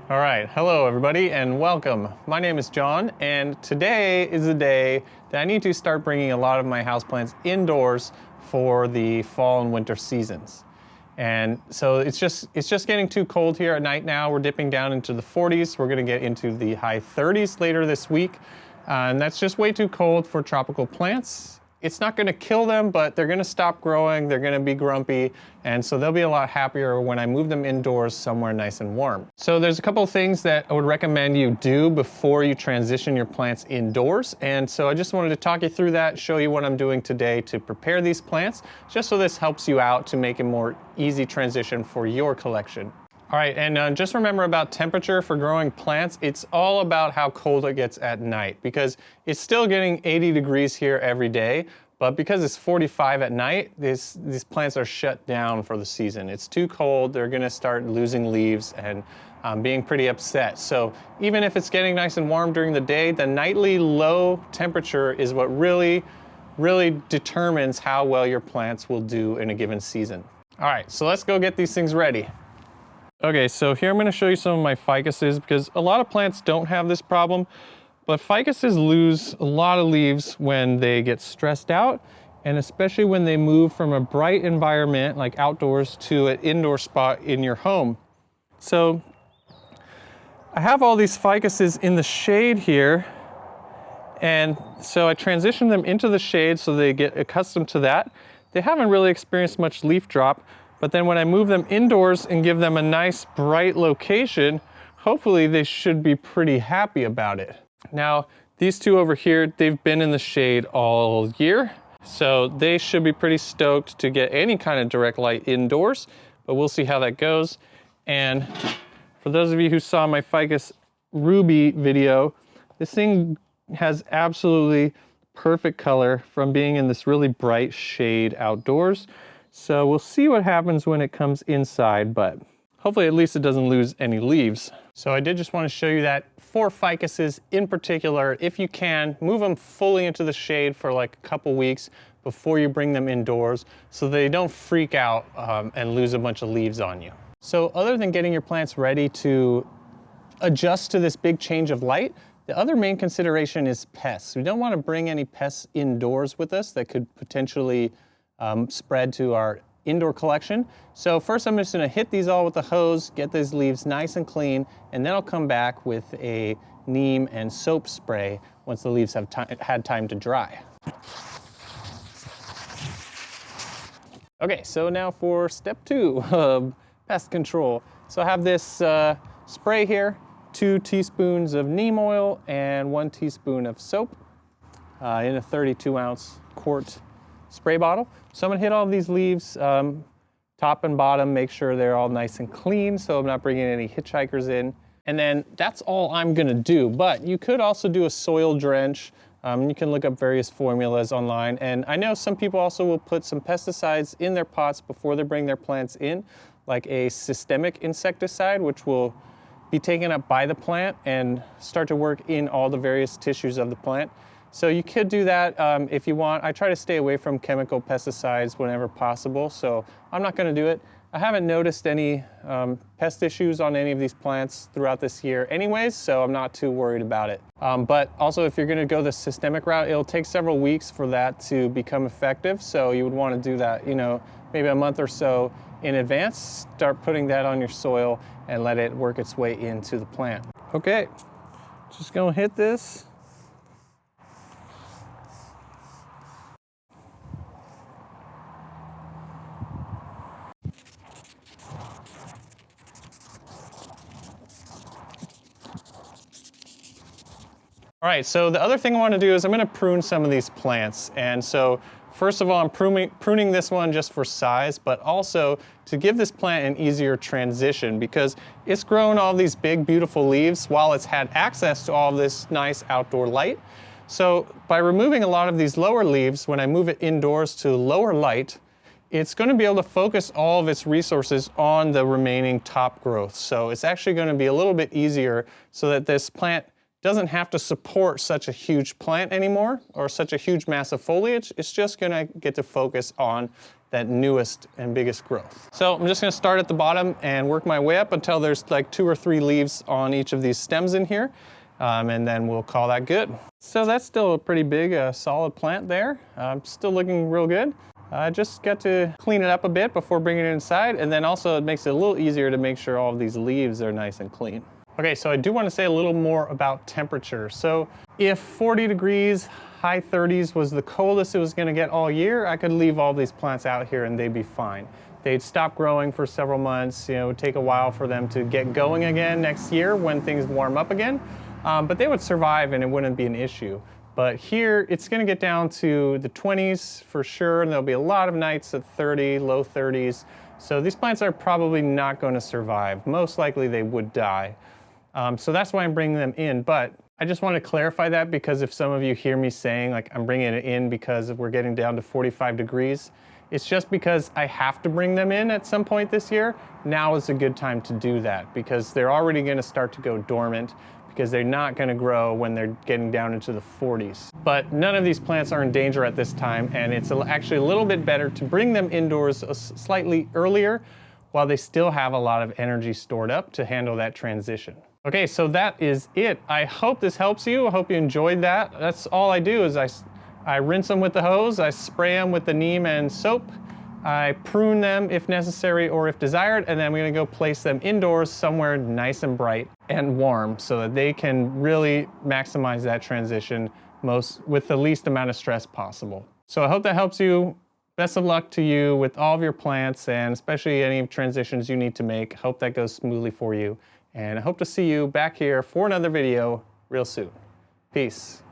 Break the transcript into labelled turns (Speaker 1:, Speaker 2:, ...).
Speaker 1: All right, hello everybody and welcome. My name is John and today is the day that I need to start bringing a lot of my houseplants indoors for the fall and winter seasons. And so it's just getting too cold here at night now. We're dipping down into the 40s. We're going to get into the high 30s later this week. And that's just way too cold for tropical plants. It's not going to kill them, but they're going to stop growing. They're going to be grumpy. And so they'll be a lot happier when I move them indoors somewhere nice and warm. So there's a couple of things that I would recommend you do before you transition your plants indoors. And so I just wanted to talk you through that, show you what I'm doing today to prepare these plants, just so this helps you out to make a more easy transition for your collection. All right, and just remember about temperature for growing plants. It's all about how cold it gets at night, because it's still getting 80 degrees here every day, but because it's 45 at night, these plants are shut down for the season. It's too cold, they're gonna start losing leaves and being pretty upset. So even if it's getting nice and warm during the day, the nightly low temperature is what really determines how well your plants will do in a given season. All right, so let's go get these things ready. Okay, so here I'm going to show you some of my ficuses, because a lot of plants don't have this problem, but ficuses lose a lot of leaves when they get stressed out, and especially when they move from a bright environment like outdoors to an indoor spot in your home. So I have all these ficuses in the shade here, and so I transition them into the shade so they get accustomed to that. They haven't really experienced much leaf drop. But then when I move them indoors and give them a nice bright location, hopefully they should be pretty happy about it. Now, these two over here, they've been in the shade all year, so they should be pretty stoked to get any kind of direct light indoors, but we'll see how that goes. And for those of you who saw my Ficus Ruby video, this thing has absolutely perfect color from being in this really bright shade outdoors. So we'll see what happens when it comes inside, but hopefully at least it doesn't lose any leaves. So I did just want to show you that for ficuses in particular, if you can, move them fully into the shade for like a couple weeks before you bring them indoors so they don't freak out and lose a bunch of leaves on you. So other than getting your plants ready to adjust to this big change of light, the other main consideration is pests. We don't want to bring any pests indoors with us that could potentially spread to our indoor collection. So first I'm just going to hit these all with a hose, get these leaves nice and clean, and then I'll come back with a neem and soap spray once the leaves have had time to dry. Okay, so now for step 2 of pest control. So I have this spray here, 2 teaspoons of neem oil and 1 teaspoon of soap in a 32-ounce quart spray bottle. So I'm gonna hit all of these leaves, top and bottom, make sure they're all nice and clean so I'm not bringing any hitchhikers in. And then that's all I'm gonna do, but you could also do a soil drench. You can look up various formulas online, and I know some people also will put some pesticides in their pots before they bring their plants in, like a systemic insecticide, which will be taken up by the plant and start to work in all the various tissues of the plant. So you could do that if you want. I try to stay away from chemical pesticides whenever possible, so I'm not going to do it. I haven't noticed any pest issues on any of these plants throughout this year anyways, so I'm not too worried about it. But also if you're going to go the systemic route, it'll take several weeks for that to become effective, so you would want to do that, maybe a month or so in advance. Start putting that on your soil and let it work its way into the plant. Okay, just going to hit this. All right, so the other thing I want to do is I'm going to prune some of these plants. And so first of all, I'm pruning this one just for size, but also to give this plant an easier transition, because it's grown all these big, beautiful leaves while it's had access to all this nice outdoor light. So by removing a lot of these lower leaves, when I move it indoors to lower light, it's going to be able to focus all of its resources on the remaining top growth. So it's actually going to be a little bit easier so that this plant doesn't have to support such a huge plant anymore or such a huge mass of foliage. It's just going to get to focus on that newest and biggest growth. So I'm just gonna start at the bottom and work my way up until there's like 2 or 3 leaves on each of these stems in here. And then we'll call that good. So that's still a pretty big, solid plant there. Still looking real good. I just got to clean it up a bit before bringing it inside, and then also it makes it a little easier to make sure all of these leaves are nice and clean. Okay, so I do want to say a little more about temperature. So if 40 degrees, high 30s was the coldest it was going to get all year, I could leave all these plants out here and they'd be fine. They'd stop growing for several months. You know, it would take a while for them to get going again next year when things warm up again. But they would survive and it wouldn't be an issue. But here, it's gonna get down to the 20s for sure, and there'll be a lot of nights at 30, low 30s. So these plants are probably not gonna survive. Most likely they would die. So that's why I'm bringing them in. But I just want to clarify that, because if some of you hear me saying like I'm bringing it in because we're getting down to 45 degrees, it's just because I have to bring them in at some point this year. Now is a good time to do that, because they're already gonna start to go dormant, because they're not going to grow when they're getting down into the 40s. But none of these plants are in danger at this time, and it's actually a little bit better to bring them indoors slightly earlier while they still have a lot of energy stored up to handle that transition. Okay, so that is it. I hope this helps you. I hope you enjoyed that. That's all I do is I rinse them with the hose, I spray them with the neem and soap, I prune them if necessary or if desired, and then I'm gonna go place them indoors somewhere nice and bright and warm so that they can really maximize that transition with the least amount of stress possible. So I hope that helps you. Best of luck to you with all of your plants, and especially any transitions you need to make. Hope that goes smoothly for you. And I hope to see you back here for another video real soon. Peace.